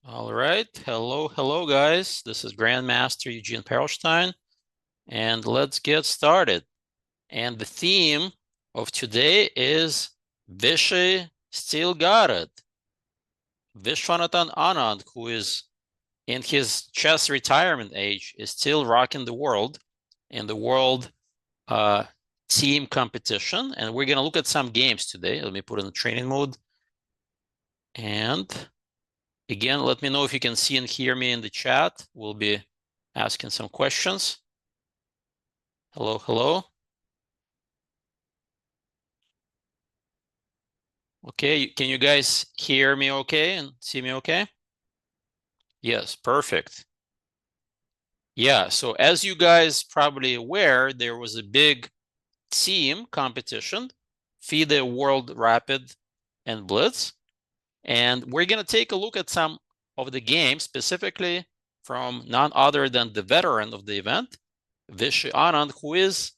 All right. Hello, guys. This is Grandmaster Eugene Perelshteyn, and let's get started. And the theme of today is Vishy still got it. Vishwanathan Anand, who is in his chess retirement age, is still rocking the world in the world team competition. And we're going to look at some games today. Let me put in the training mode. And again, let me know if you can see and hear me in the chat. We'll be asking some questions. Hello. Okay, can you guys hear me okay and see me okay? Yes, perfect. Yeah, so as you guys probably aware, there was a big team competition, FIDE World Rapid and Blitz. And we're going to take a look at some of the games, specifically from none other than the veteran of the event, Vishy Anand, who is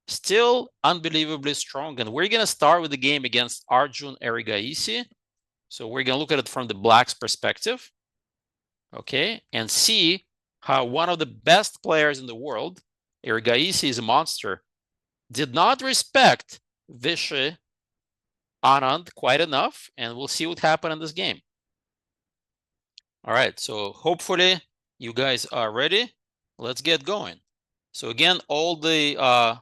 still unbelievably strong. And we're going to start with the game against Arjun Erigaisi. So we're going to look at it from the Black's perspective, okay, and see how one of the best players in the world, Erigaisi is a monster, did not respect Vishy Anand quite enough, and we'll see what happened in this game. All right, so hopefully you guys are ready. Let's get going. So again, all the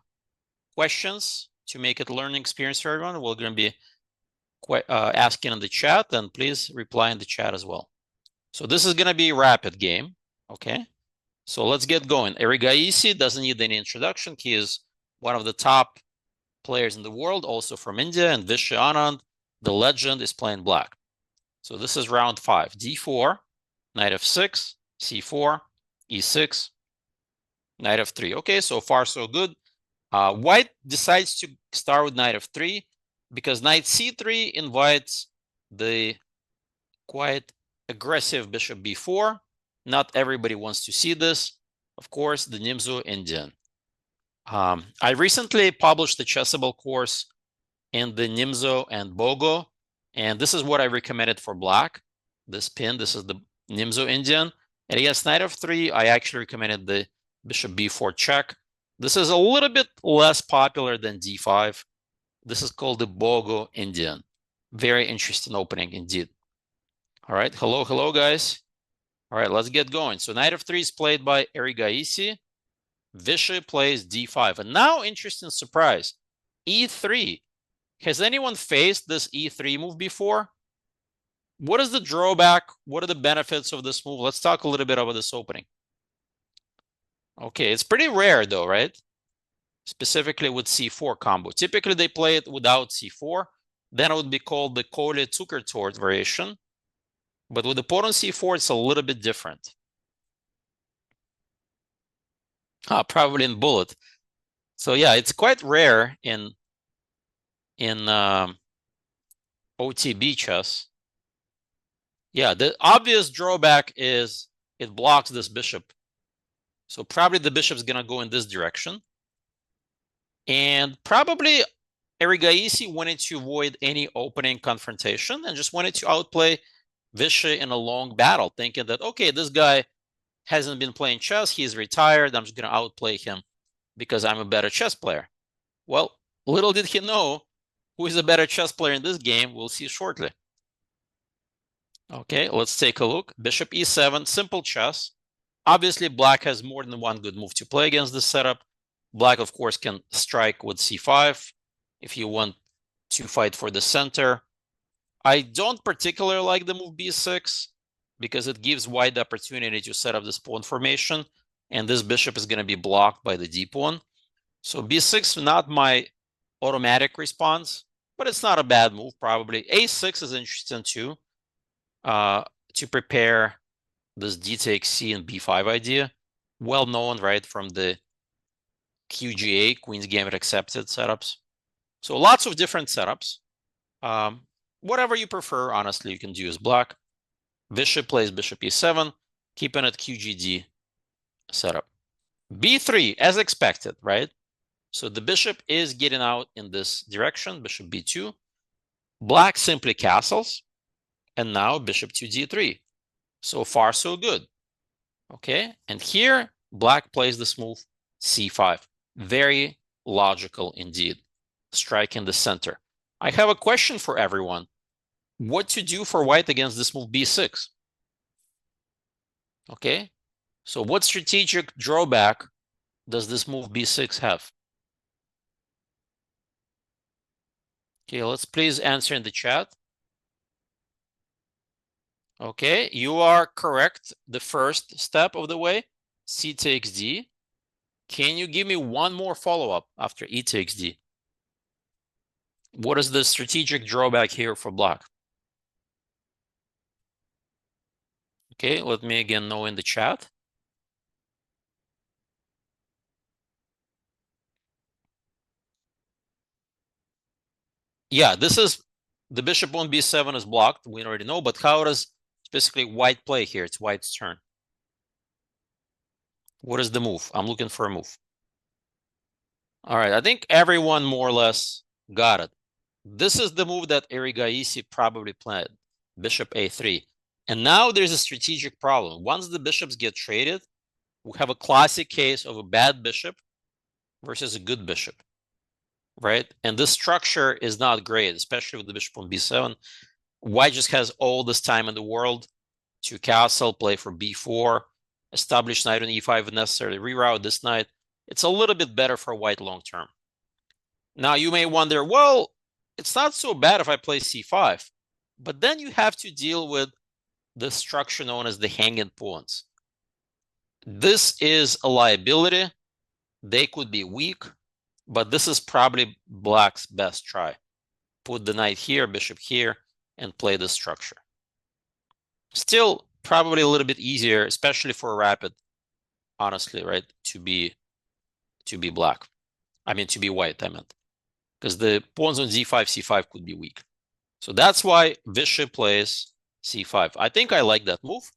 questions to make it a learning experience for everyone, we're going to be asking in the chat, and please reply in the chat as well. So this is going to be a rapid game, okay? So let's get going. Erigaisi doesn't need any introduction. He is one of the top players in the world, also from India, and Vishy Anand, the legend, is playing black. So this is round 5. D4, knight f6, c4, e6, knight f3. Okay, so far so good. White decides to start with knight f3 because knight c3 invites the quite aggressive bishop b4. Not everybody wants to see this. Of course, the Nimzo Indian. I recently published the Chessable course in the Nimzo and Bogo, and this is what I recommended for black. This pin, this is the Nimzo Indian. And against knight f3, I actually recommended the bishop b4 check. This is a little bit less popular than d5. This is called the Bogo Indian. Very interesting opening indeed. All right, hello, guys. All right, let's get going. So knight f3 is played by Erigaisi. Vishy plays d5. And now, interesting surprise, e3. Has anyone faced this e3 move before? What is the drawback? What are the benefits of this move? Let's talk a little bit about this opening. Okay, it's pretty rare though, right? Specifically with c4 combo. Typically, they play it without c4. Then it would be called the Kohle-Zuckertort variation. But with the pawn on c4, it's a little bit different. Probably in bullet. So yeah, it's quite rare in OTB chess. Yeah, the obvious drawback is it blocks this bishop. So probably the bishop's going to go in this direction. And probably Erigaisi wanted to avoid any opening confrontation and just wanted to outplay Vishy in a long battle, thinking that, okay, this guy hasn't been playing chess. He's retired. I'm just going to outplay him because I'm a better chess player. Well, little did he know who is a better chess player in this game. We'll see shortly. Okay, let's take a look. Bishop e7, simple chess. Obviously, black has more than one good move to play against this setup. Black, of course, can strike with c5 if you want to fight for the center. I don't particularly like the move b6 because it gives white the opportunity to set up this pawn formation, and this bishop is going to be blocked by the d pawn. So b6 not my automatic response, but it's not a bad move probably. a6 is interesting too, to prepare this d takes c and b5 idea. Well known, right, from the QGA, Queen's Gambit Accepted setups. So lots of different setups. Whatever you prefer, honestly, you can do as black. Vishy plays bishop e7, keeping it QGD setup. b3, as expected, right? So the bishop is getting out in this direction, bishop b2. Black simply castles, and now bishop to d3. So far, so good. Okay, and here black plays this move c5. Very logical indeed. Strike in the center. I have a question for everyone. What to do for white against this move b6? Okay, so what strategic drawback does this move b6 have? Okay, let's please answer in the chat. Okay, you are correct. The first step of the way, c takes d. Can you give me one more follow-up after e takes d? What is the strategic drawback here for black? Okay, let me again know in the chat. Yeah, this is the bishop on b7 is blocked. We already know, but how does basically white play here? It's white's turn. What is the move? I'm looking for a move. All right, I think everyone more or less got it. This is the move that Erigaisi probably played, bishop a3. And now there's a strategic problem. Once the bishops get traded, we have a classic case of a bad bishop versus a good bishop, right? And this structure is not great, especially with the bishop on b7. White just has all this time in the world to castle, play for b4, establish knight on e5 if necessary, reroute this knight. It's a little bit better for white long term. Now you may wonder, well, it's not so bad if I play c5, but then you have to deal with the structure known as the hanging pawns. This is a liability. They could be weak, but this is probably black's best try. Put the knight here, bishop here, and play the structure. Still, probably a little bit easier, especially for a rapid, honestly, right? To be black. I mean, to be white, I meant. Because the pawns on z5, c5 could be weak. So that's why Vishy plays c5. I think I like that move.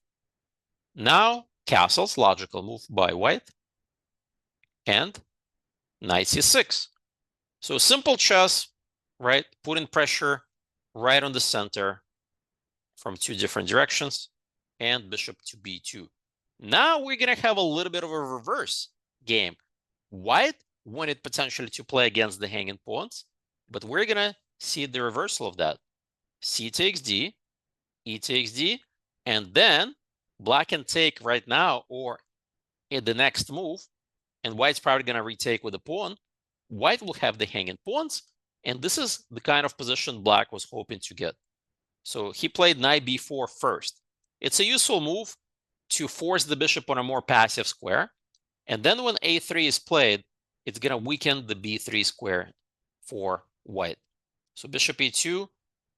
Now, castles, logical move by white. And knight c6. So simple chess, right? Putting pressure right on the center from two different directions, and bishop to b2. Now we're going to have a little bit of a reverse game. White wanted potentially to play against the hanging pawns, but we're going to see the reversal of that. C takes d, e takes d, and then black can take right now or in the next move, and white's probably going to retake with a pawn. White will have the hanging pawns, and this is the kind of position black was hoping to get. So he played knight b4 first. It's a useful move to force the bishop on a more passive square. And then when a3 is played, it's going to weaken the b3 square for white. So bishop e2.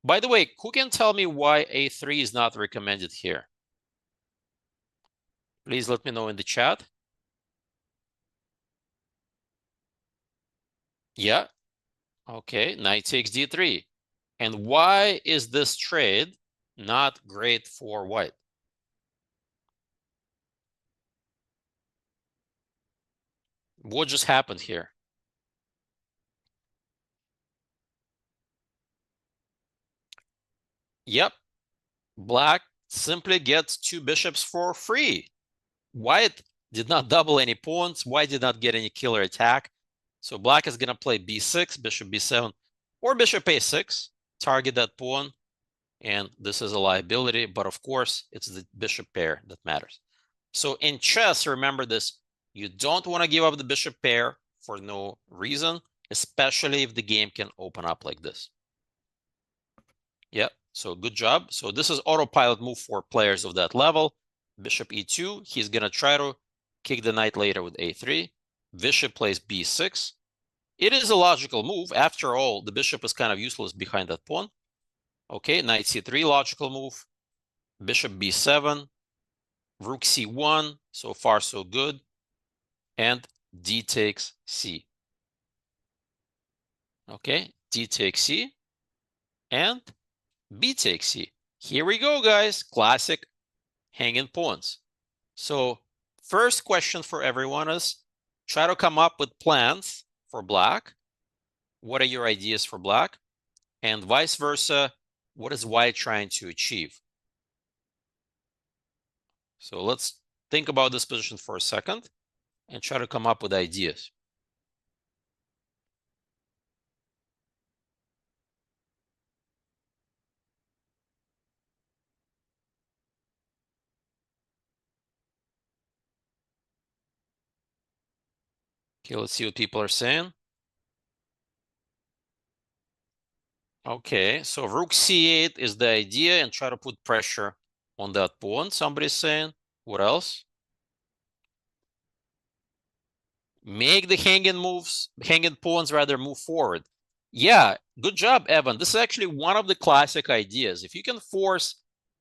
By the way, who can tell me why a3 is not recommended here? Please let me know in the chat. Yeah. Okay, knight takes d3. And why is this trade not great for white? What just happened here? Yep. Black simply gets two bishops for free. White did not double any pawns. White did not get any killer attack. So black is going to play b6, bishop b7, or bishop a6, target that pawn. And this is a liability. But of course, it's the bishop pair that matters. So in chess, remember this. You don't want to give up the bishop pair for no reason, especially if the game can open up like this. Yeah, so good job. So this is autopilot move for players of that level. Bishop e2. He's going to try to kick the knight later with a3. Bishop plays b6. It is a logical move. After all, the bishop is kind of useless behind that pawn. Okay, knight c3, logical move. Bishop b7. Rook c1. So far, so good. And d takes c. Okay, d takes c. And b takes c. Here we go, guys. Classic hanging pawns. So first question for everyone is try to come up with plans for black. What are your ideas for black? And vice versa, what is white trying to achieve? So let's think about this position for a second and try to come up with ideas. Okay, let's see what people are saying. Okay, so rook c8 is the idea and try to put pressure on that pawn, somebody's saying. What else? Make the hanging pawns rather move forward. Yeah, good job, Evan. This is actually one of the classic ideas. If you can force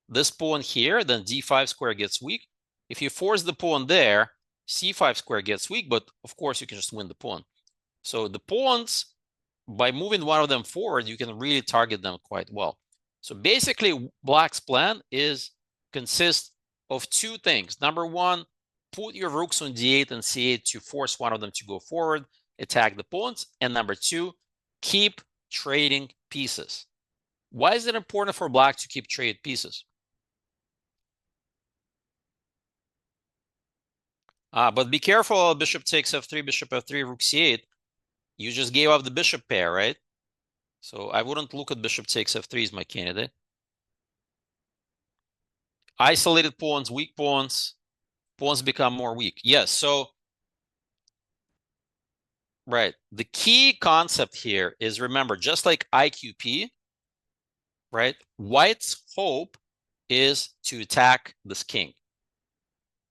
this pawn here, then d5 square gets weak. If you force the pawn there, c5 square gets weak, but of course you can just win the pawn. So the pawns, by moving one of them forward, you can really target them quite well. So basically, Black's plan consists of two things. Number one, put your rooks on d8 and c8 to force one of them to go forward, attack the pawns. And number two, keep trading pieces. Why is it important for Black to keep trade pieces? But be careful, bishop takes f3, bishop f3, rook c8. You just gave up the bishop pair, right? So I wouldn't look at bishop takes f3 as my candidate. Isolated pawns, weak pawns, pawns become more weak. Yes, so, right. The key concept here is, remember, just like IQP, right? White's hope is to attack this king.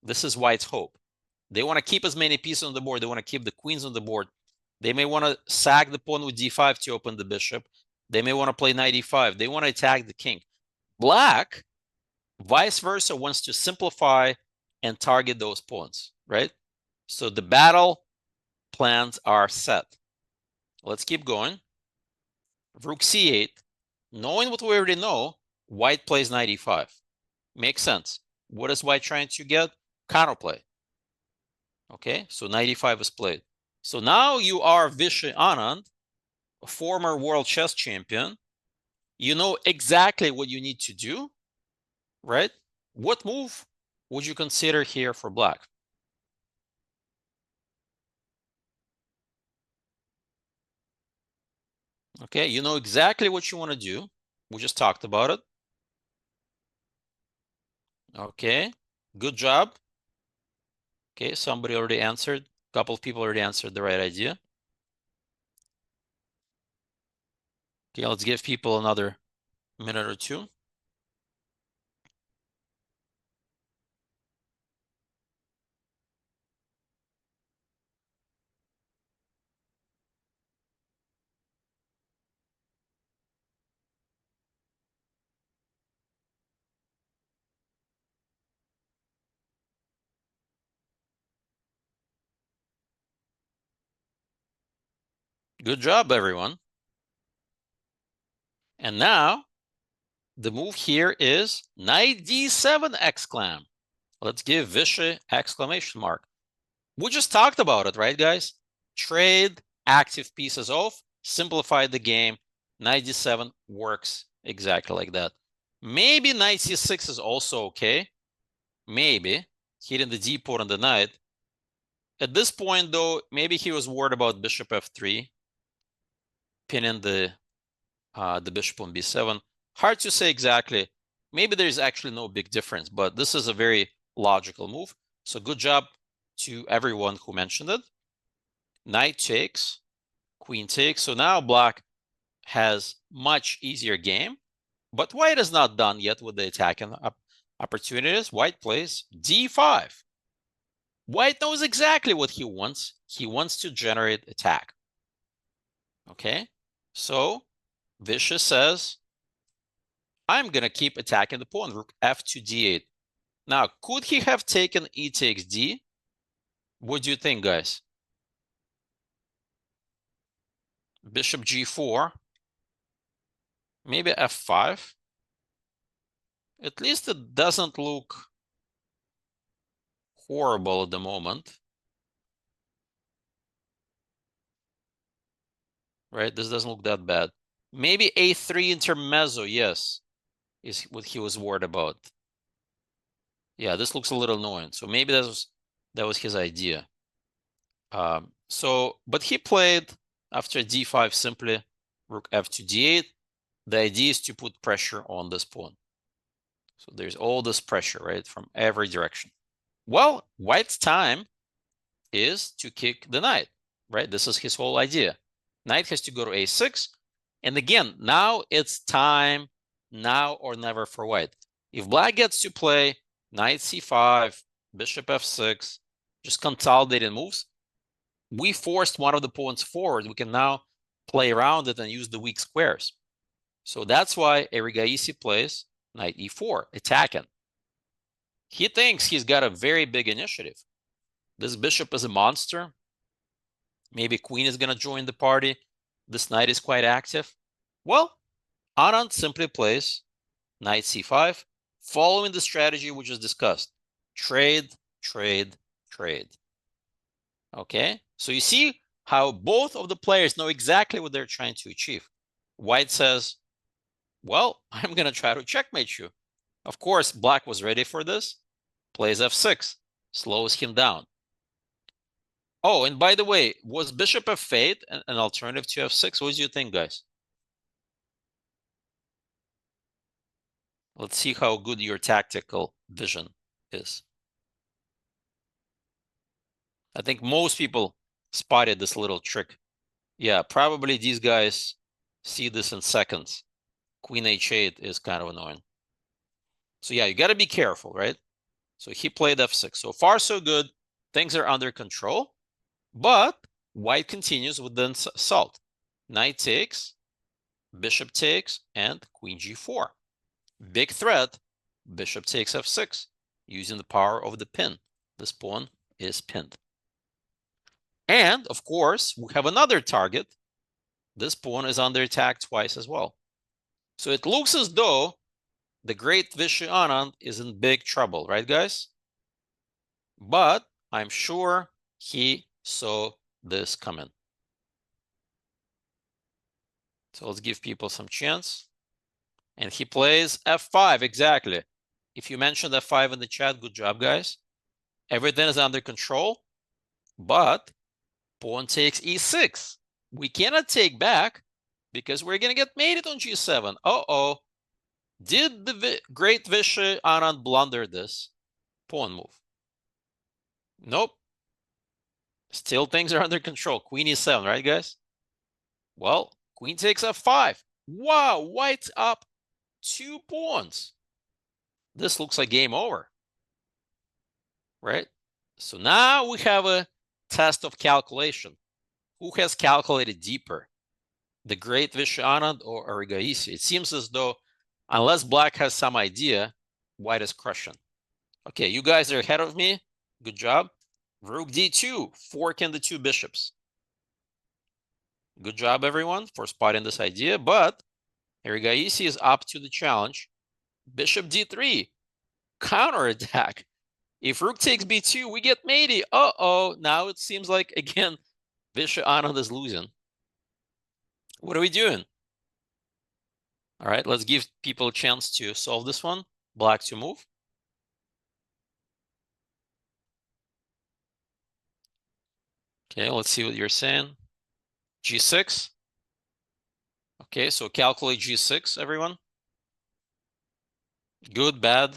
This is White's hope. They want to keep as many pieces on the board. They want to keep the queens on the board. They may want to sack the pawn with d5 to open the bishop. They may want to play knight e5. They want to attack the king. Black, vice versa, wants to simplify and target those pawns, right? So the battle plans are set. Let's keep going. Rook c8. Knowing what we already know, White plays knight e5. Makes sense. What is White trying to get? Counterplay. Okay, so knight e5 is played. So now you are Vishy Anand, a former world chess champion. You know exactly what you need to do, right? What move would you consider here for Black? Okay, you know exactly what you want to do. We just talked about it. Okay, good job. Okay, somebody already answered. A couple of people already answered the right idea. Okay, let's give people another minute or two. Good job, everyone. And now the move here is knight d7 exclam. Let's give Vishy exclamation mark. We just talked about it, right, guys? Trade active pieces off, simplify the game. Knight d7 works exactly like that. Maybe knight c6 is also okay. Maybe hitting the d pawn on the knight. At this point, though, maybe he was worried about bishop f3, pinning the bishop on b7. Hard to say exactly. Maybe there's actually no big difference, but this is a very logical move. So good job to everyone who mentioned it. Knight takes, queen takes. So now Black has much easier game, but White is not done yet with the attacking opportunities. White plays d5. White knows exactly what he wants. He wants to generate attack. Okay, so Vishy says, I'm going to keep attacking the pawn, rook f to d8. Now, could he have taken e takes d? What do you think, guys? Bishop g4, maybe f5. At least it doesn't look horrible at the moment. Right? This doesn't look that bad. Maybe a3 intermezzo, yes, is what he was worried about. Yeah, this looks a little annoying. So maybe that was his idea. But he played after d5 simply rook f to d8. The idea is to put pressure on this pawn. So there's all this pressure, right, from every direction. Well, white's time is to kick the knight, right? This is his whole idea. Knight has to go to a6. And again, now it's time, now or never for white. If black gets to play knight c5, bishop f6, just consolidated moves, we forced one of the pawns forward. We can now play around it and use the weak squares. So that's why Erigaisi plays knight e4, attacking. He thinks he's got a very big initiative. This bishop is a monster. Maybe queen is going to join the party. This knight is quite active. Well, Anand simply plays knight c5, following the strategy we just discussed. Trade, trade, trade. Okay, so you see how both of the players know exactly what they're trying to achieve. White says, well, I'm going to try to checkmate you. Of course, black was ready for this. Plays f6, slows him down. Oh, and by the way, was bishop f8 an alternative to f6? What do you think, guys? Let's see how good your tactical vision is. I think most people spotted this little trick. Yeah, probably these guys see this in seconds. Queen h8 is kind of annoying. So yeah, you got to be careful, right? So he played f6. So far, so good. Things are under control. But white continues with the assault. Knight takes, bishop takes, and queen g4. Big threat, bishop takes f6, using the power of the pin. This pawn is pinned. And, of course, we have another target. This pawn is under attack twice as well. So it looks as though the great Vishy Anand is in big trouble, right, guys? But I'm sure he saw this coming. So let's give people some chance. And he plays f5, exactly. If you mentioned f5 in the chat, good job, guys. Everything is under control, but pawn takes e6. We cannot take back because we're going to get mated on g7. Uh-oh. Did the great Vishy Anand blunder this pawn move? Nope. Still things are under control. Queen e7, right, guys? Well, queen takes f5. Wow, white's up 2 pawns. This looks like game over, right? So now we have a test of calculation. Who has calculated deeper? The great Vishy Anand or Erigaisi? It seems as though, unless black has some idea, white is crushing. Okay, you guys are ahead of me. Good job. Rook d2, forking the 2 bishops. Good job, everyone, for spotting this idea. But Erigaisi is up to the challenge. Bishop d3, counterattack. If rook takes b2, we get matey. Uh-oh, now it seems like, again, Vishy Anand is losing. What are we doing? All right, let's give people a chance to solve this one. Black to move. Okay, let's see what you're saying. G6. Okay, so calculate G6, everyone. Good, bad.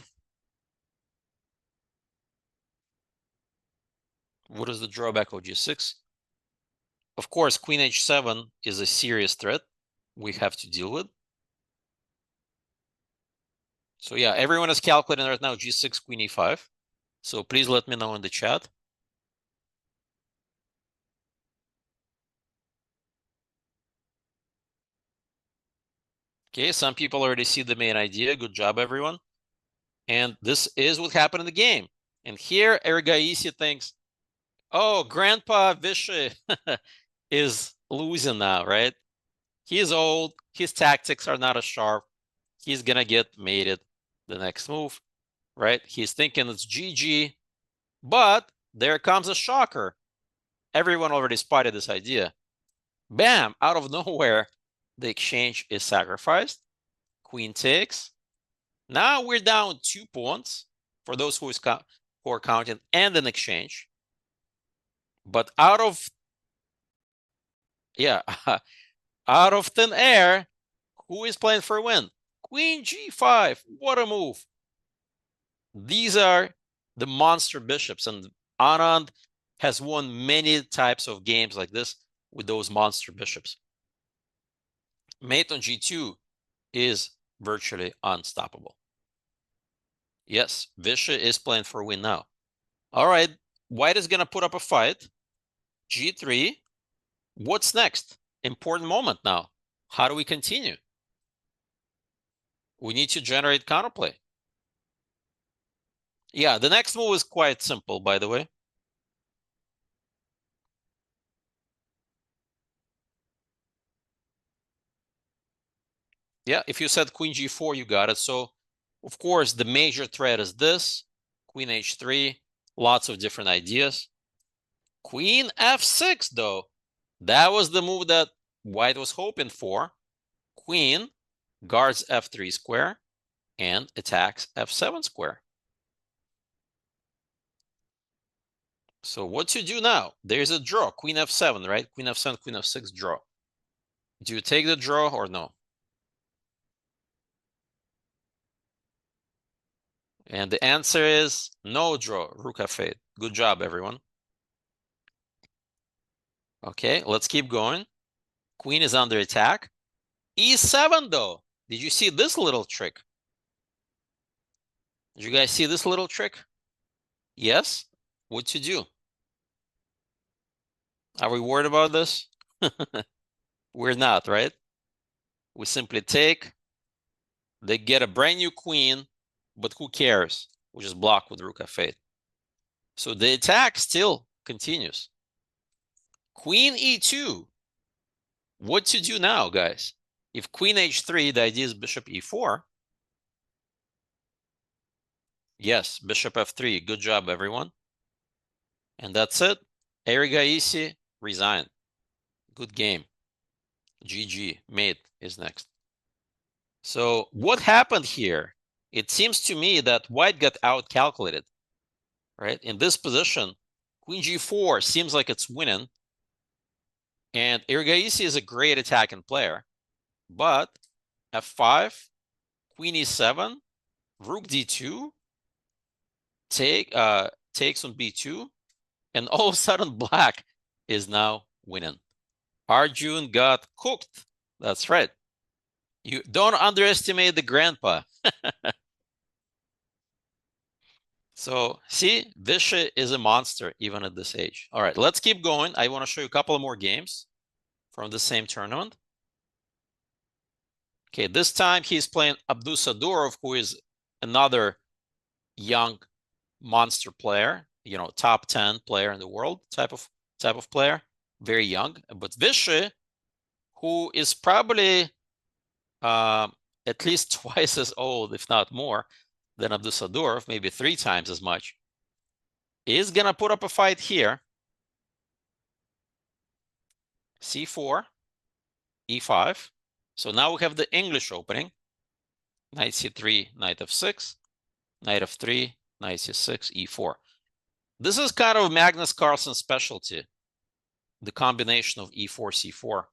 What is the drawback of G6? Of course, Queen H7 is a serious threat we have to deal with. So yeah, everyone is calculating right now G6, Queen E5. So please let me know in the chat. Okay, some people already see the main idea. Good job, everyone. And this is what happened in the game. And here, Erigaisi thinks, oh, Grandpa Vishy is losing now, right? He's old. His tactics are not as sharp. He's going to get mated the next move, right? He's thinking it's GG. But there comes a shocker. Everyone already spotted this idea. Bam! Out of nowhere, the exchange is sacrificed. Queen takes. Now we're down 2 pawns. for those who are counting, and an exchange. But out of out of thin air, who is playing for a win? Queen G5. What a move. These are the monster bishops, and Anand has won many types of games like this with those monster bishops. Mate on G2 is virtually unstoppable. Yes, Vishy is playing for a win now. All right, White is going to put up a fight. G3. What's next? Important moment now. How do we continue? We need to generate counterplay. Yeah, the next move is quite simple, by the way. Yeah, if you said Queen G4, you got it. So, of course, the major threat is this. Queen H3, lots of different ideas. Queen F6, though. That was the move that White was hoping for. Queen guards F3 square and attacks F7 square. So what to do now? There's a draw. Queen F7, right? Queen F7, Queen F6 draw. Do you take the draw or no? And the answer is no draw, Rook F8. Good job, everyone. Okay, let's keep going. Queen is under attack. E7, though. Did you see this little trick? Did you guys see this little trick? Yes? What to do? Are we worried about this? We're not, right? We simply take. They get a brand new queen, but who cares? We just block with Rook F8. So the attack still continues. Queen E2. What to do now, guys? If Queen H3, the idea is Bishop E4. Yes, Bishop F3. Good job, everyone. And that's it. Erigaisi resigned. Good game. GG. Mate is next. So what happened here? It seems to me that White got out-calculated, right? In this position, Queen G4 seems like it's winning. And Erigaisi is a great attacking player. But F5, Queen E7, Rook D2, takes on B2, and all of a sudden Black is now winning. Arjun got cooked. That's right. You don't underestimate the grandpa. So see, Vishy is a monster even at this age. All right, let's keep going. I want to show you a couple of more games from the same tournament. Okay, this time he's playing Abdusadurov, who is another young monster player, you know, top 10 player in the world type of player, very young. But Vishy, who is probably at least twice as old, if not more, than Abdusadurov, maybe 3 times as much, is gonna put up a fight here. C4, E5. So now we have the English opening. Knight C3, Knight F6, Knight F3, Knight C6, E4. This is kind of Magnus Carlsen's specialty, the combination of E4, C4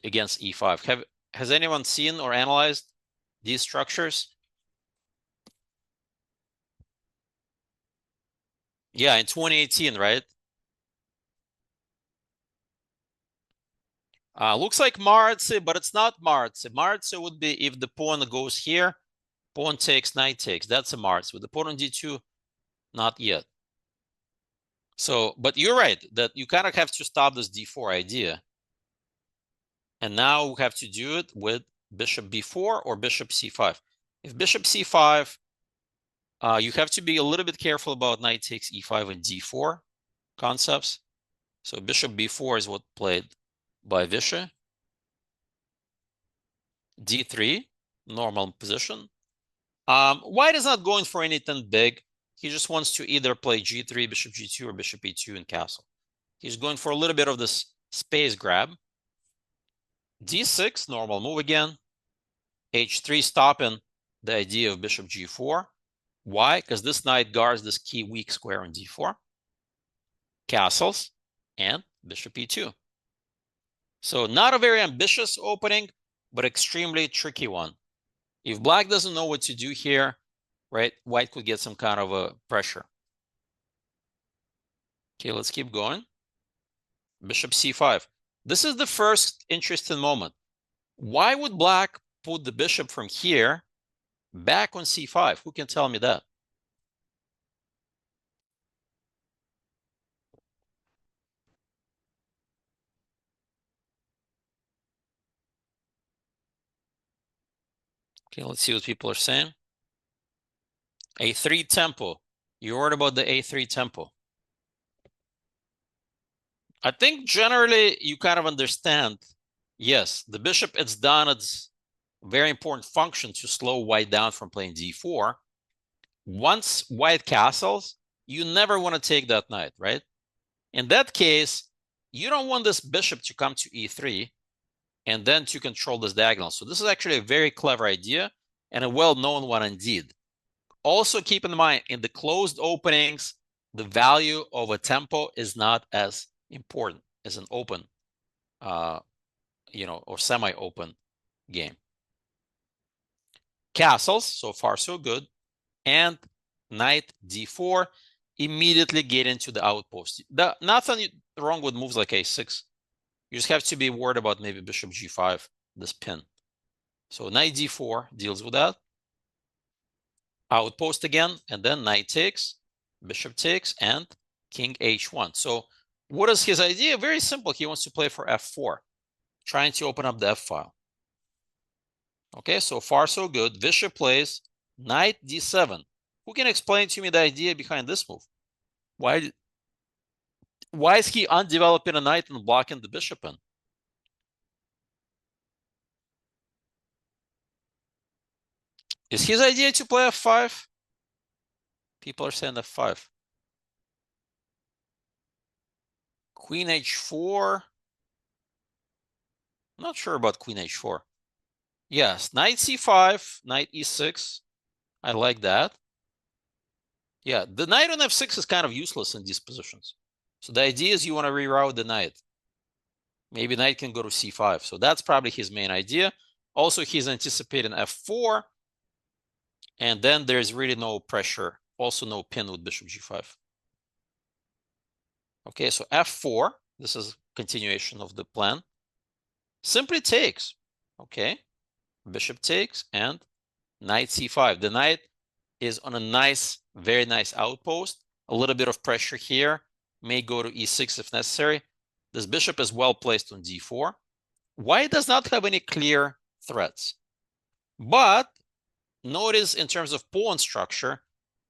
against E5. Has anyone seen or analyzed these structures? Yeah, in 2018, right? Looks like Maratse, but it's not Maratse. Maratse would be if the pawn goes here, pawn takes, knight takes. That's a Maratse. With the pawn on D2, not yet. So, but you're right that you kind of have to stop this D4 idea. And now we have to do it with bishop B4 or bishop C5. If bishop C5, you have to be a little bit careful about knight takes E5 and D4 concepts. So bishop B4 is what played by Vishy. D3, normal position. White is not going for anything big. He just wants to either play G3, bishop G2, or bishop E2 in castle. He's going for a little bit of this space grab. D6, normal move again. H3 stopping the idea of bishop G4. Why? Because this knight guards this key weak square on d4, castles, and bishop e2. So not a very ambitious opening, but extremely tricky one. If black doesn't know what to do here, right, white could get some kind of a pressure. Okay, let's keep going. Bishop c5. This is the first interesting moment. Why would black put the bishop from here back on c5? Who can tell me that? Okay, let's see what people are saying. A3 tempo. You heard about the A3 tempo. I think generally you kind of understand. Yes, the bishop, it's done its very important function to slow white down from playing d4. Once white castles, you never want to take that knight, right? In that case, you don't want this bishop to come to e3 and then to control this diagonal. So this is actually a very clever idea and a well-known one indeed. Also keep in mind, in the closed openings, the value of a tempo is not as important as an open, or semi-open game. Castles, so far so good, and knight d4, immediately get into the outpost. Nothing wrong with moves like a6. You just have to be worried about maybe bishop g5, this pin. So knight d4 deals with that. Outpost again, and then knight takes, bishop takes, and king h1. So what is his idea? Very simple. He wants to play for f4, trying to open up the f file. Okay, so far so good. Vishy plays knight d7. Who can explain to me the idea behind this move? Why is he undeveloping a knight and blocking the bishop in? Is his idea to play f5? People are saying f5. Queen h4. I'm not sure about queen h4. Yes, knight c5, knight e6. I like that. Yeah, the knight on f6 is kind of useless in these positions. So the idea is you want to reroute the knight. Maybe knight can go to c5. So that's probably his main idea. Also, he's anticipating f4. And then there's really no pressure. Also no pin with bishop g5. Okay, so f4. This is continuation of the plan. Simply takes. Okay, bishop takes and knight c5. The knight is on a nice, very nice outpost. A little bit of pressure here. May go to e6 if necessary. This bishop is well placed on d4. White does not have any clear threats. But notice in terms of pawn structure,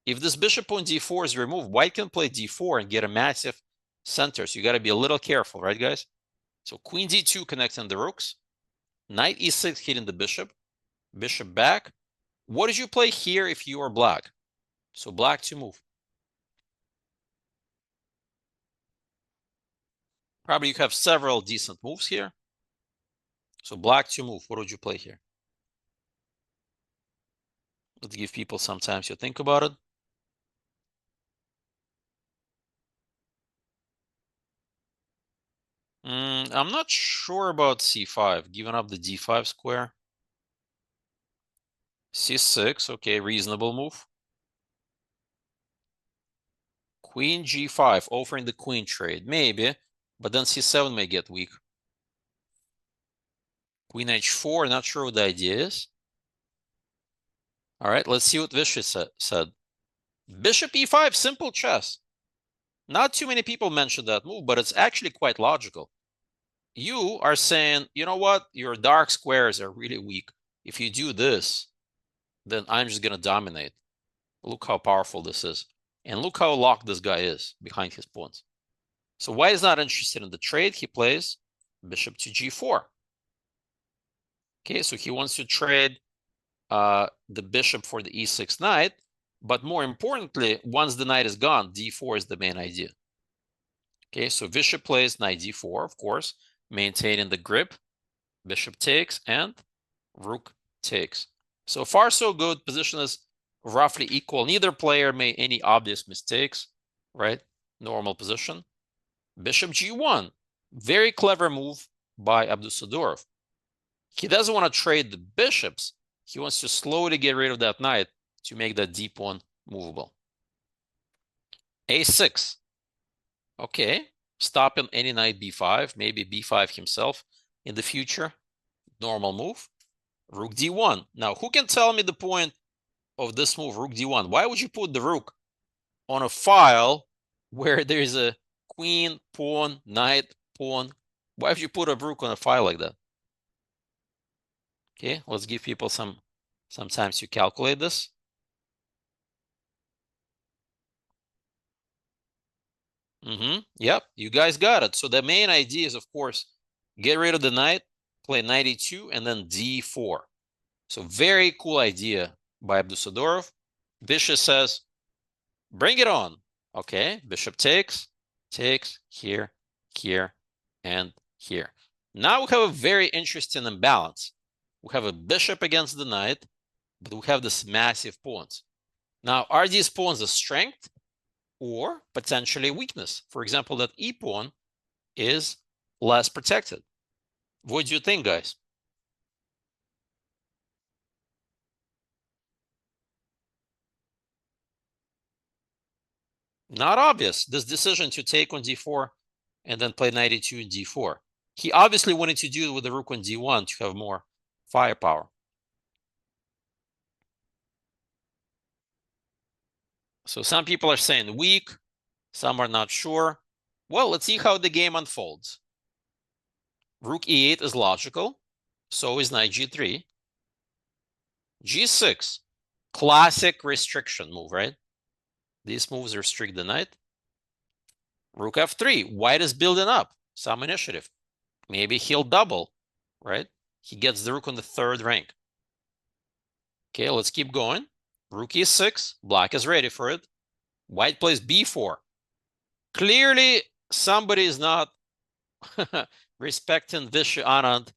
if this bishop on d4 is removed, white can play d4 and get a massive center. So you got to be a little careful, right, guys? So queen d2 connecting the rooks. Knight e6 hitting the bishop. Bishop back. What did you play here if you are black? So black to move. Probably you have several decent moves here. So black to move. What would you play here? Let's give people some time to think about it. I'm not sure about c5, giving up the d5 square. c6, okay, reasonable move. Queen g5, offering the queen trade, maybe, but then c7 may get weak. Queen h4, not sure what the idea is. All right, let's see what Vishy said. Bishop e5, simple chess. Not too many people mentioned that move, but it's actually quite logical. You are saying, you know what? Your dark squares are really weak. If you do this, then I'm just going to dominate. Look how powerful this is. And look how locked this guy is behind his pawns. So white is not interested in the trade. He plays bishop to g4. Okay, so he wants to trade the bishop for the e6 knight. But more importantly, once the knight is gone, d4 is the main idea. Okay, so Vishy plays knight d4, of course, maintaining the grip. Bishop takes and rook takes. So far, so good. Position is roughly equal. Neither player made any obvious mistakes, right? Normal position. Bishop G1. Very clever move by Abdusadorov. He doesn't want to trade the bishops. He wants to slowly get rid of that knight to make that d pawn movable. A6. Okay, stopping any knight b5, maybe b5 himself in the future. Normal move. Rook d1. Now, who can tell me the point of this move, rook d1? Why would you put the rook on a file where there's a queen, pawn, knight, pawn? Why would you put a rook on a file like that? Okay, let's give people some time to calculate this. Yep, you guys got it. So the main idea is, of course, get rid of the knight, play knight e2, and then d4. So very cool idea by Abdusadorov. Vishy says, bring it on. Okay, bishop takes, here, here, and here. Now we have a very interesting imbalance. We have a bishop against the knight, but we have this massive pawns. Now, are these pawns a strength or potentially a weakness? For example, that e pawn is less protected. What do you think, guys? Not obvious. This decision to take on d4 and then play knight e2 and d4. He obviously wanted to do it with the rook on d1 to have more firepower. So some people are saying weak, some are not sure. Well, let's see how the game unfolds. Rook e8 is logical. So is knight g3. g6, classic restriction move, right? These moves restrict the knight. Rook f3, white is building up some initiative. Maybe he'll double, right? He gets the rook on the third rank. Okay, let's keep going. Rook e6, black is ready for it. White plays b4. Clearly, somebody is not respecting Vishy Anand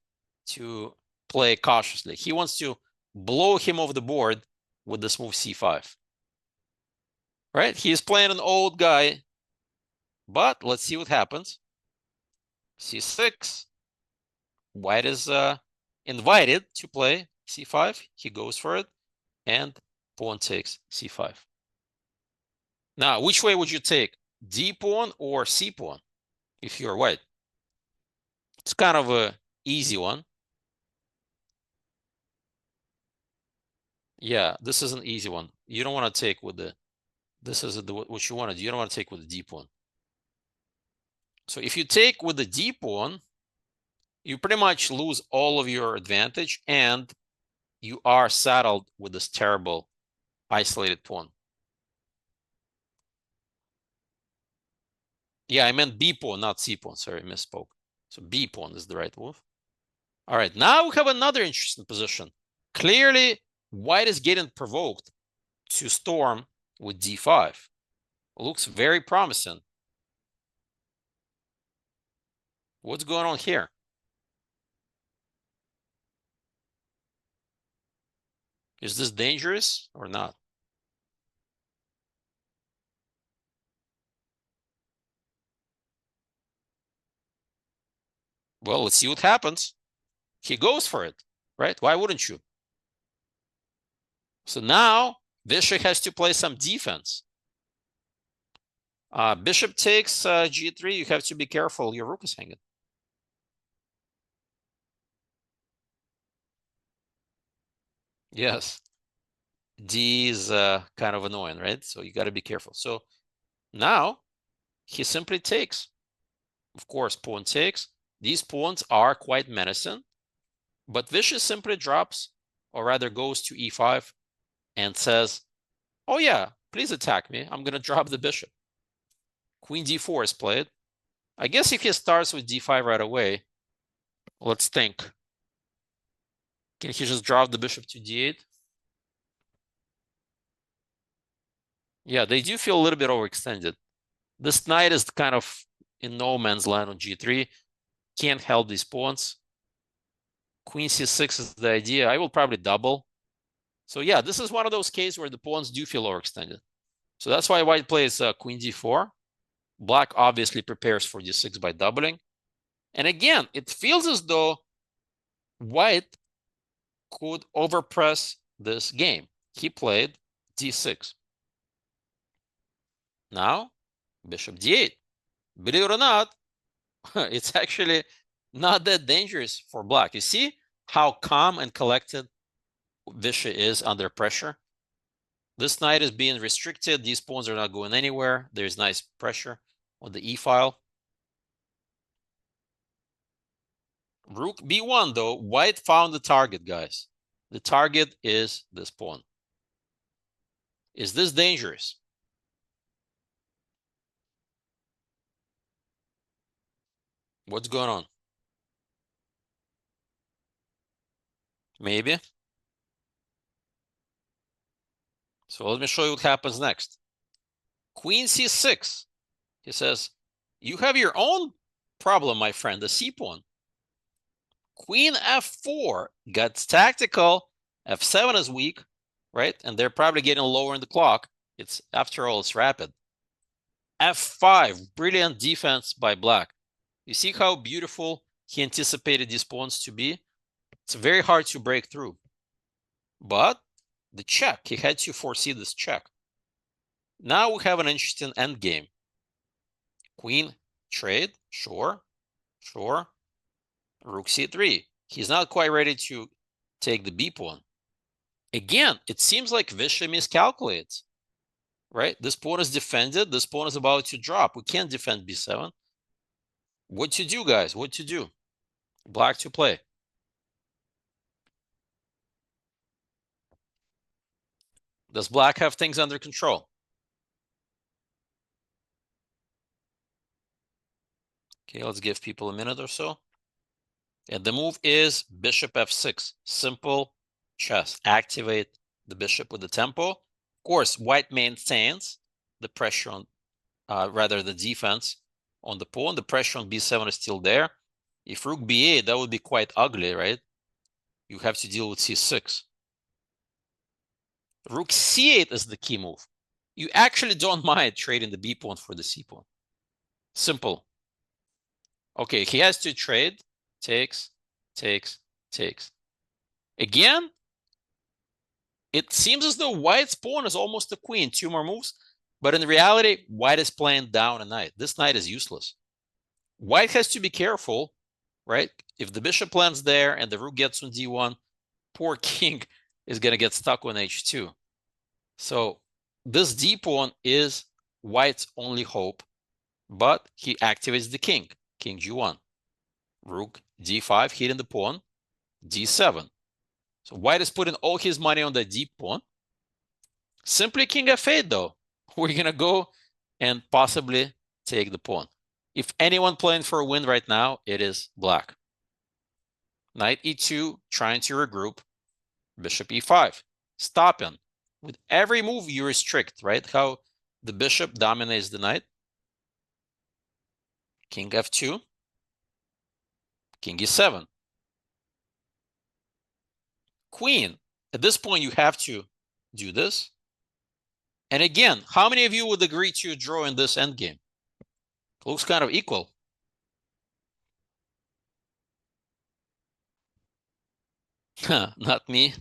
to play cautiously. He wants to blow him off the board with this move c5. Right? He's playing an old guy, but let's see what happens. c6. White is invited to play c5. He goes for it, and pawn takes c5. Now, which way would you take? D pawn or C pawn if you're white? It's kind of a easy one. Yeah, this is an easy one. You don't want to take with the, this is what you want to do. You don't want to take with the D pawn. So if you take with the D pawn, you pretty much lose all of your advantage and you are saddled with this terrible isolated pawn. Yeah, I meant B pawn, not C pawn. Sorry, misspoke. So B pawn is the right move. All right, now we have another interesting position. Clearly, white is getting provoked to storm with d5. Looks very promising. What's going on here? Is this dangerous or not? Well, let's see what happens. He goes for it, right? Why wouldn't you? So now Vishy has to play some defense. Bishop takes g3. You have to be careful. Your rook is hanging. Yes. D is kind of annoying, right? So you got to be careful. So now he simply takes. Of course, pawn takes. These pawns are quite menacing, but Vishy simply drops, or rather goes to e5 and says, oh yeah, please attack me. I'm going to drop the bishop. Queen d4 is played. I guess if he starts with d5 right away, let's think. Can he just drop the bishop to d8? Yeah, they do feel a little bit overextended. This knight is kind of in no man's land on g3. Can't help these pawns. Queen c6 is the idea. I will probably double. So yeah, this is one of those cases where the pawns do feel overextended. So that's why white plays queen d4. Black obviously prepares for d6 by doubling. And again, it feels as though white could overpress this game. He played d6. Now, bishop d8. Believe it or not, it's actually not that dangerous for black. You see how calm and collected Vishy is under pressure? This knight is being restricted. These pawns are not going anywhere. There's nice pressure on the e-file. Rook b1, though. White found the target, guys. The target is this pawn. Is this dangerous? What's going on? Maybe. So let me show you what happens next. Queen c6. He says, you have your own problem, my friend, the c pawn. Queen f4 gets tactical. f7 is weak, right? And they're probably getting lower in the clock. It's, after all, it's rapid. f5, brilliant defense by black. You see how beautiful he anticipated these pawns to be? It's very hard to break through. But the check, he had to foresee this check. Now we have an interesting endgame. Queen trade, sure, sure. Rook c3. He's not quite ready to take the b pawn. Again, it seems like Vishy miscalculates, right? This pawn is defended. This pawn is about to drop. We can't defend b7. What to do, guys? What to do? Black to play. Does black have things under control? Okay, let's give people a minute or so. And the move is bishop f6. Simple chess. Activate the bishop with the tempo. Of course, white maintains the pressure on, rather the defense on the pawn. The pressure on b7 is still there. If rook b8, that would be quite ugly, right? You have to deal with c6. Rook c8 is the key move. You actually don't mind trading the b pawn for the c pawn. Simple. Okay, he has to trade. Takes, takes, takes. Again, it seems as though white's pawn is almost a queen. 2 more moves. But in reality, white is playing down a knight. This knight is useless. White has to be careful, right? If the bishop lands there and the rook gets on d1, poor king is going to get stuck on h2. So this d pawn is white's only hope, but he activates the king. King g1. Rook d5, hitting the pawn. d7. So white is putting all his money on the d pawn. Simply king f8, though. We're going to go and possibly take the pawn. If anyone playing for a win right now, it is black. Knight e2, trying to regroup. Bishop e5, stopping. With every move, you restrict, right? How the bishop dominates the knight. King f2. King e7. Queen. At this point, you have to do this. And again, how many of you would agree to draw in this endgame? Looks kind of equal. Not me.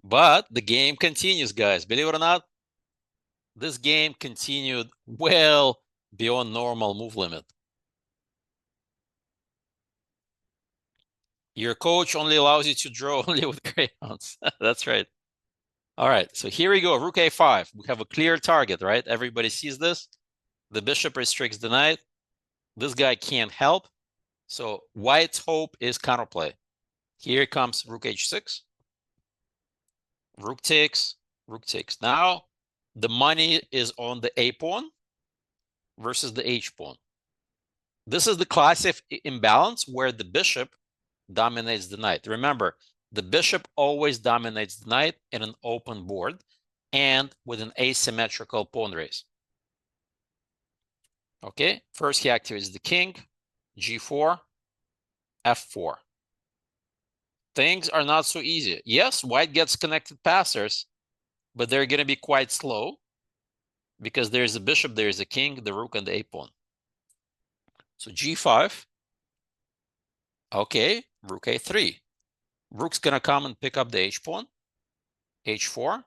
But the game continues, guys. Believe it or not, this game continued well beyond normal move limit. Your coach only allows you to draw only with crayons. That's right. All right, so here we go. Rook a5. We have a clear target, right? Everybody sees this. The bishop restricts the knight. This guy can't help. So white's hope is counterplay. Here comes rook h6. Rook takes. Rook takes. Now the money is on the a pawn versus the h pawn. This is the classic imbalance where the bishop dominates the knight. Remember, the bishop always dominates the knight in an open board and with an asymmetrical pawn race. Okay, first he activates the king, g4, f4. things are not so easy. Yes, white gets connected passers, but they're going to be quite slow because there's a bishop, there's a king, the rook, and the a-pawn. So g5. Okay, rook a3. Rook's going to come and pick up the h-pawn. h4.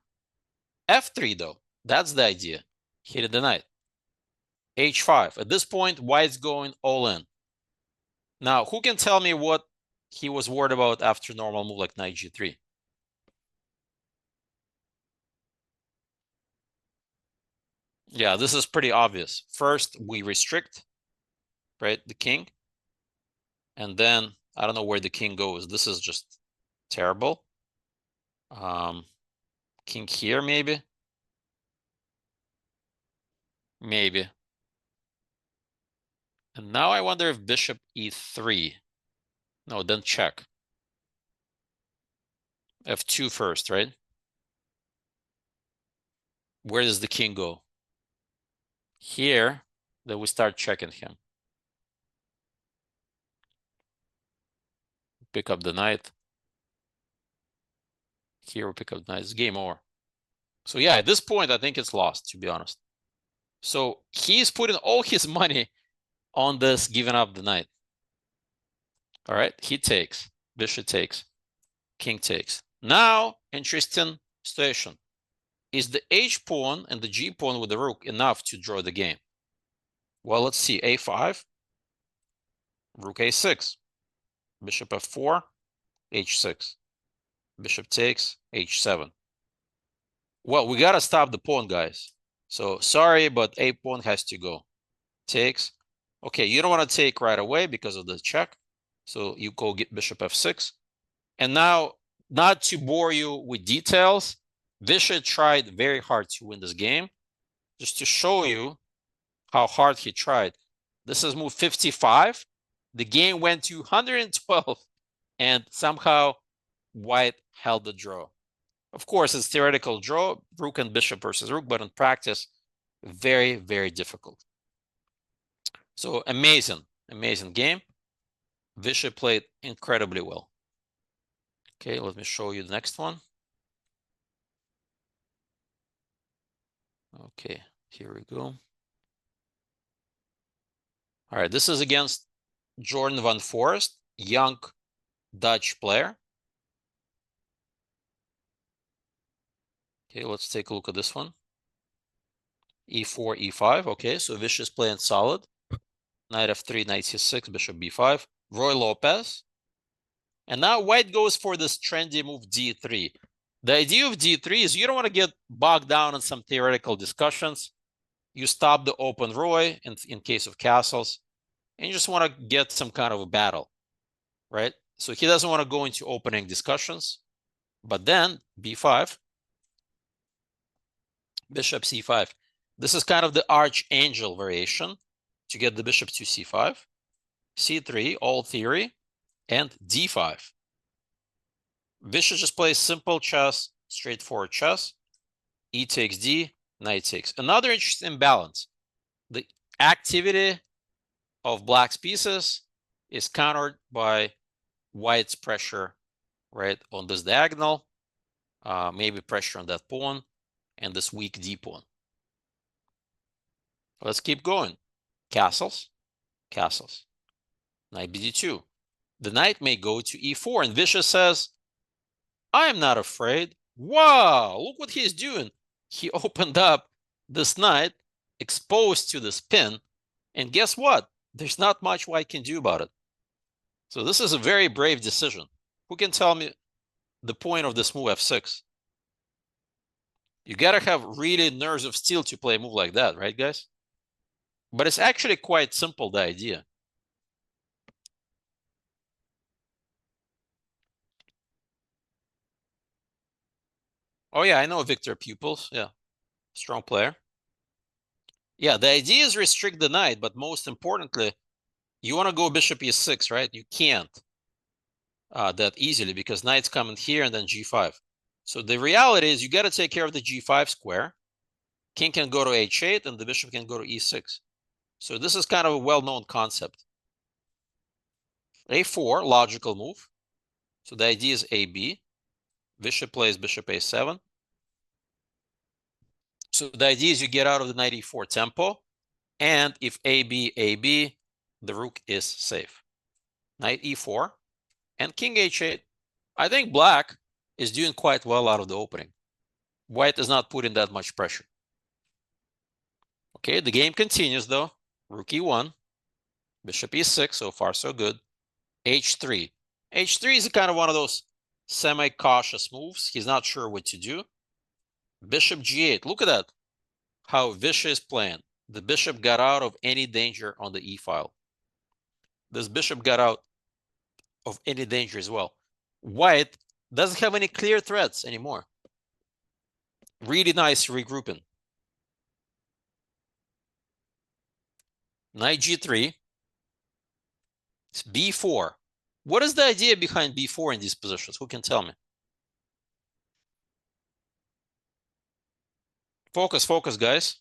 f3, though. That's the idea. Hit the knight. h5. At this point, white's going all in. Now, who can tell me what he was worried about after normal move like knight g3? Yeah, this is pretty obvious. First, we restrict, right, the king. And then, I don't know where the king goes. This is just terrible. King here, maybe? Maybe. And now I wonder if bishop e3. No, then check. f2 first, right? Where does the king go? Here, then we start checking him. Pick up the knight. Here we pick up the knight. It's game over. So yeah, at this point, I think it's lost, to be honest. So he's putting all his money on this giving up the knight. All right, he takes. Bishop takes. King takes. Now, interesting situation. Is the h-pawn and the g-pawn with the rook enough to draw the game? Well, let's see. a5. Rook a6. Bishop f4. h6. Bishop takes. h7. Well, we got to stop the pawn, guys. So sorry, but a pawn has to go. Takes. Okay, you don't want to take right away because of the check. So you go get bishop f6. And now, not to bore you with details, Vishy tried very hard to win this game. Just to show you how hard he tried. This is move 55. The game went to 112, and somehow white held the draw. Of course, it's theoretical draw, rook and bishop versus rook, but in practice, very, very difficult. So amazing, amazing game. Vishy played incredibly well. Okay, let me show you the next one. Okay, here we go. All right, this is against Jordan van Forest, young Dutch player. Okay, let's take a look at this one. e4, e5. Okay, so Vishy is playing solid. Knight f3, knight c6, bishop b5. Roy Lopez. And now white goes for this trendy move d3. The idea of d3 is you don't want to get bogged down in some theoretical discussions. You stop the open Roy in case of castles, and you just want to get some kind of a battle, right? So he doesn't want to go into opening discussions. But then b5, bishop c5. This is kind of the archangel variation to get the bishop to c5, c3, all theory, and d5. Vishy just plays simple chess, straightforward chess. E takes d, knight takes. Another interesting balance. The activity of black's pieces is countered by white's pressure, right, on this diagonal, maybe pressure on that pawn, and this weak d pawn. Let's keep going. Castles, castles. Knight bd2. The knight may go to e4, and Vishy says, I am not afraid. Wow, look what he's doing. He opened up this knight, exposed to this pin, and guess what? There's not much white can do about it. So this is a very brave decision. Who can tell me the point of this move f6? You gotta have really nerves of steel to play a move like that, right, guys? But it's actually quite simple, the idea. Oh yeah, I know Victor Pupils. Yeah, strong player. Yeah, the idea is restrict the knight, but most importantly, you want to go bishop e6, right? You can't that easily because knight's coming here and then g5. So the reality is you got to take care of the g5 square. King can go to h8 and the bishop can go to e6. So this is kind of a well-known concept. a4, logical move. So the idea is AB. Vishy plays bishop A7. So the idea is you get out of the knight E4 tempo, and if AB, the rook is safe. Knight E4 and king H8. I think black is doing quite well out of the opening. White is not putting that much pressure. Okay, the game continues though. Rook E1, bishop E6, so far so good. H3. H3 is kind of one of those semi-cautious moves. He's not sure what to do. Bishop G8. Look at that. How Vishy is playing. The bishop got out of any danger on the E file. This bishop got out of any danger as well. White doesn't have any clear threats anymore. Really nice regrouping. Knight G3. It's B4. What is the idea behind B4 in these positions? Who can tell me? Focus, focus, guys.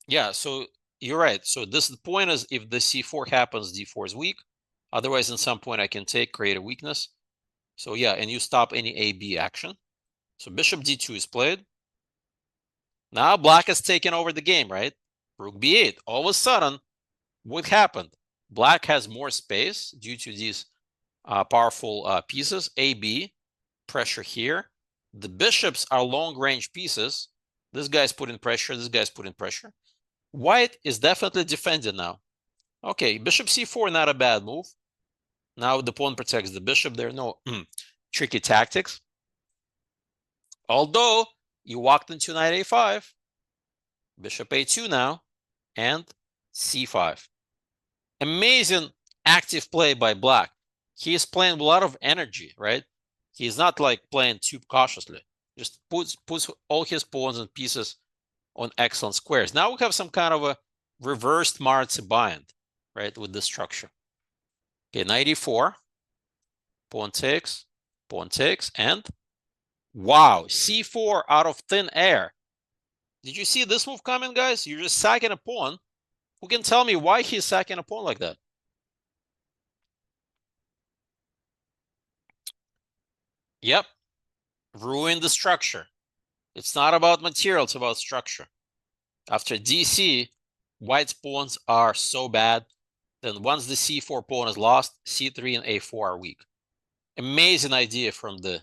Yeah, so you're right. So the point is if the C4 happens, D4 is weak. Otherwise, in some point I can create a weakness. So yeah, and you stop any AB action. So bishop D2 is played. Now black has taken over the game, right? Rook B8. All of a sudden, what happened? Black has more space due to these powerful pieces. AB, pressure here. The bishops are long-range pieces. This guy's putting pressure. This guy's putting pressure. White is definitely defended now. Okay, bishop c4, not a bad move. Now the pawn protects the bishop. There are no tricky tactics. Although you walked into knight a5, bishop a2 now, and c5. Amazing active play by black. He is playing with a lot of energy, right? He's not like playing too cautiously. Just puts all his pawns and pieces on excellent squares. Now we have some kind of a reversed Marzi-Bind, right, with this structure. Okay, knight e4, pawn takes, and wow, c4 out of thin air. Did you see this move coming, guys? You're just sacking a pawn. Who can tell me why he's sacking a pawn like that? Yep, ruin the structure. It's not about material, it's about structure. After DC, white's pawns are so bad. Then once the c4 pawn is lost, c3 and a4 are weak. Amazing idea from the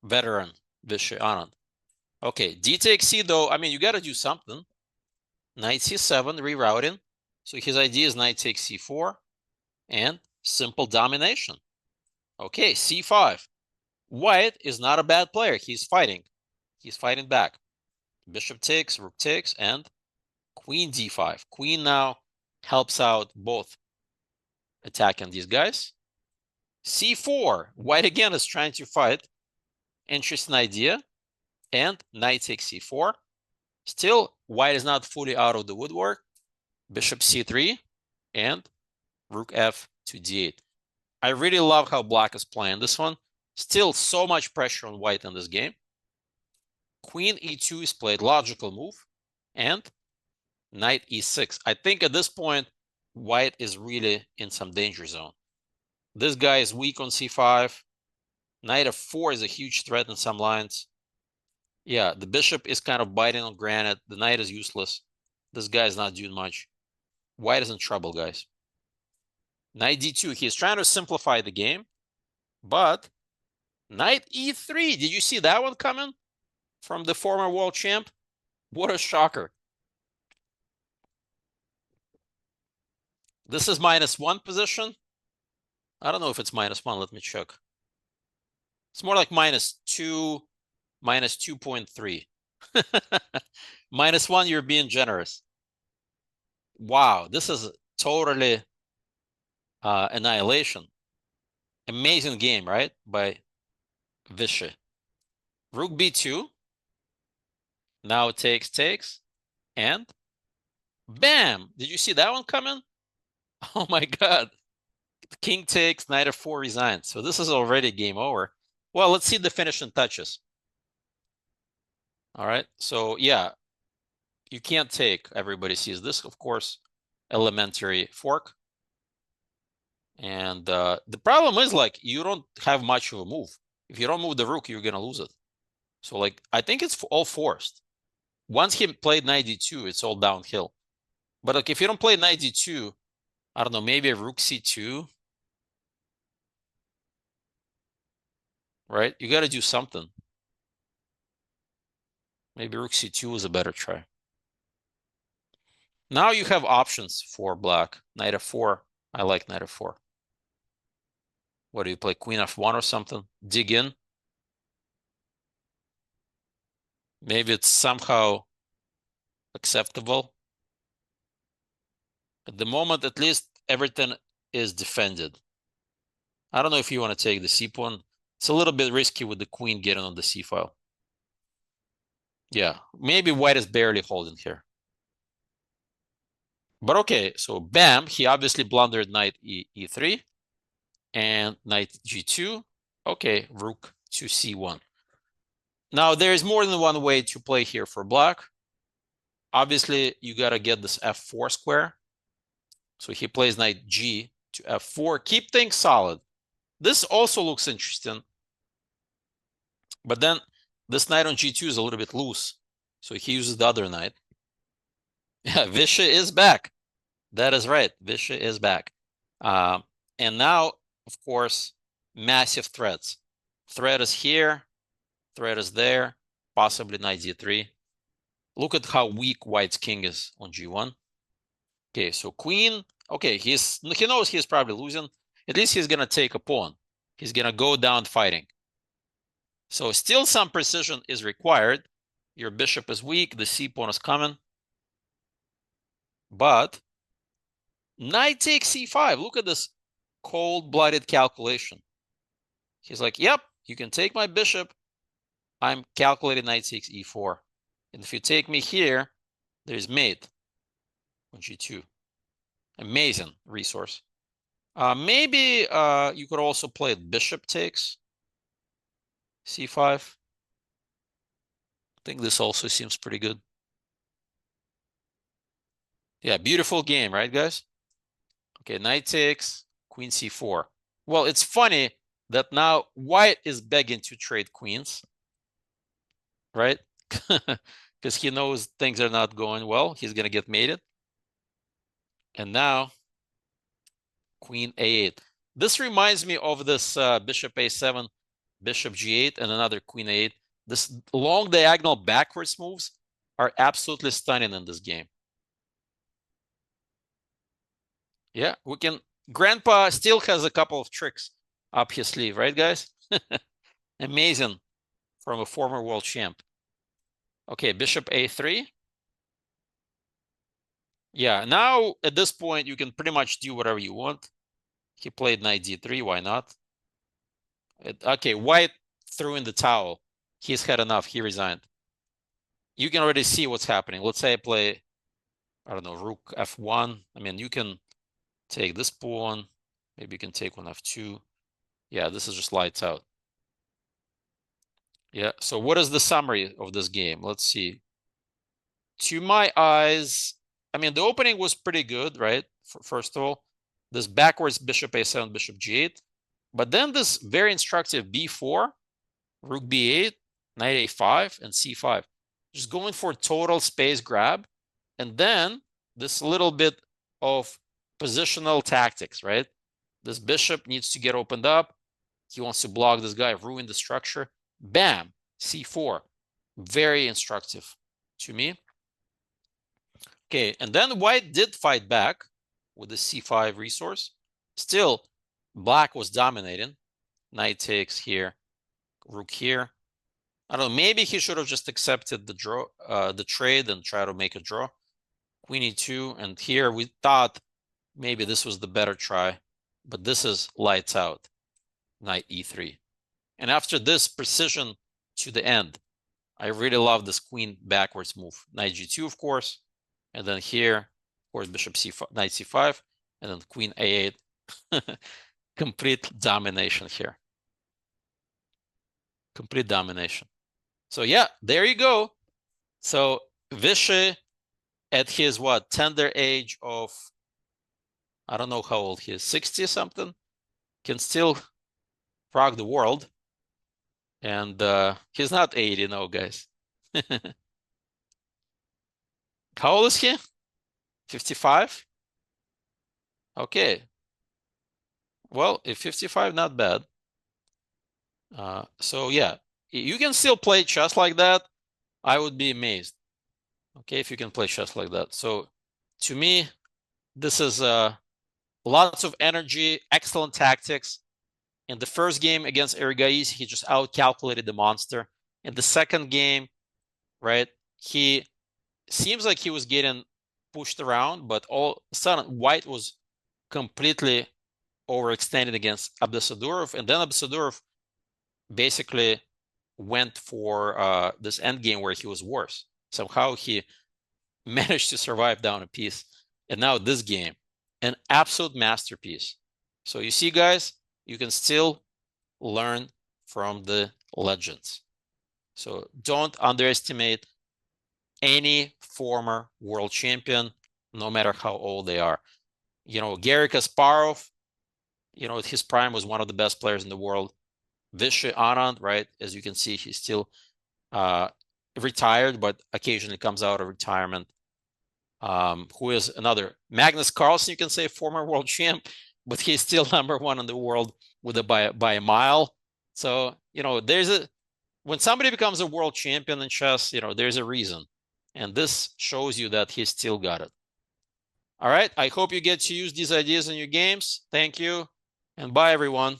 veteran Vishy Anand. Okay, d takes c though. I mean, you got to do something. Knight c7, rerouting. So his idea is knight takes c4 and simple domination. Okay, c5. White is not a bad player. He's fighting. He's fighting back. Bishop takes, rook takes, and queen d5. Queen now helps out both attacking these guys. c4. White again is trying to fight. Interesting idea. And knight takes c4. Still, white is not fully out of the woodwork. Bishop c3 and rook f to d8. I really love how black is playing this one. Still so much pressure on white in this game. Queen e2 is played, logical move. And knight e6. I think at this point, white is really in some danger zone. This guy is weak on c5. Knight f4 is a huge threat in some lines. Yeah, the bishop is kind of biting on granite. The knight is useless. This guy is not doing much. White is in trouble, guys. Knight d2. He's trying to simplify the game, but knight e3. Did you see that one coming from the former world champ? What a shocker. This is -1 position. I don't know if it's -1. Let me check. It's more like -2, -2.3. -1, you're being generous. Wow, this is totally annihilation. Amazing game, right? By Vishy. Rook b2. Now takes, and bam! Did you see that one coming? Oh my God. King takes, knight f4 resigns. So this is already game over. Well, let's see the finishing touches. All right. So yeah, you can't take. Everybody sees this, of course. elementary fork. And the problem is, like, you don't have much of a move. If you don't move the rook, you're gonna lose it. So, like, I think it's all forced. Once he played knight d2, it's all downhill. But like, if you don't play knight d2, I don't know, maybe a rook c2, right? You got to do something. Maybe rook c2 is a better try. Now you have options for black. Knight f4. I like knight f4. What do you play? Queen f1 or something? Dig in. Maybe it's somehow acceptable. At the moment, at least everything is defended. I don't know if you want to take the c pawn. It's a little bit risky with the queen getting on the c file. Yeah, maybe white is barely holding here. But okay, so bam, he obviously blundered knight e3 and knight g2. Okay, rook to c1. Now, there is more than one way to play here for black. Obviously, you got to get this f4 square. So he plays knight g to f4. Keep things solid. This also looks interesting. But then this knight on g2 is a little bit loose. So he uses the other knight. Yeah, Vishy is back. That is right. Vishy is back. And now, of course, massive threats. Threat is here. Threat is there. Possibly knight d3. Look at how weak white's king is on g1. Okay, so queen. Okay, he knows he's probably losing. At least he's going to take a pawn. He's going to go down fighting. So still some precision is required. Your bishop is weak. The c pawn is coming. But knight takes c5. Look at this cold-blooded calculation. He's like, yep, you can take my bishop. I'm calculating knight takes e4. And if you take me here, there's mate on g2. Amazing resource. Maybe you could also play bishop takes c5. I think this also seems pretty good. Yeah, beautiful game, right, guys? Okay, knight takes, queen c4. Well, it's funny that now white is begging to trade queens, right? Because he knows things are not going well. He's going to get mated. And now queen a8. This reminds me of this bishop a7, bishop g8, and another queen a8. This long diagonal backwards moves are absolutely stunning in this game. Yeah, we can. Grandpa still has a couple of tricks up his sleeve, right, guys? Amazing from a former world champ. Okay, bishop a3. Yeah, now at this point, you can pretty much do whatever you want. He played knight d3, why not? Okay, white threw in the towel. He's had enough, he resigned. You can already see what's happening. Let's say I play, I don't know, rook f1. I mean, you can take this pawn. Maybe you can take one f2. Yeah, this is just lights out. Yeah, so what is the summary of this game? Let's see. To my eyes, I mean, the opening was pretty good, right? First of all, this backwards bishop a7, bishop g8. But then this very instructive b4, rook b8, knight a5, and c5. Just going for total space grab. And then this little bit of positional tactics, right? This bishop needs to get opened up. He wants to block this guy, ruin the structure. Bam, c4. Very instructive to me. Okay, and then white did fight back with the c5 resource. Still, black was dominating. Knight takes here, rook here. I don't know, maybe he should have just accepted the draw, the trade and try to make a draw. Queen e2, and here we thought maybe this was the better try, but this is lights out. Knight e3. And after this precision to the end, I really love this queen backwards move. Knight g2, of course, and then here, of course, bishop c5, knight c5, and then queen a8. Complete domination here. Complete domination. So yeah, there you go. So Vishy, at his tender age of I don't know how old he is, 60 something, can still rock the world. And he's not 80, no, guys. How old is he? 55? Okay. Well, if 55, not bad. So yeah, you can still play chess like that. I would be amazed. Okay, if you can play chess like that. So to me, this is lots of energy, excellent tactics. In the first game against Ergais, he just outcalculated the monster. In the second game, right, he seems like he was getting pushed around, but all of a sudden White was completely overextended against Abdusadurov, and then Abdusadurov basically went for this end game where he was worse. Somehow he managed to survive down a piece, and now this game, an absolute masterpiece. So you see, guys, you can still learn from the legends. So don't underestimate any former world champion, no matter how old they are. You know, Garry Kasparov, you know, his prime was one of the best players in the world. Vishy Anand, right? As you can see, he's still retired, but occasionally comes out of retirement. Who is another Magnus Carlsen, you can say, former world champ, but he's still #1 in the world with by a mile. So, you know, when somebody becomes a world champion in chess, you know, there's a reason. And this shows you that he still got it. All right. I hope you get to use these ideas in your games. Thank you. And bye, everyone.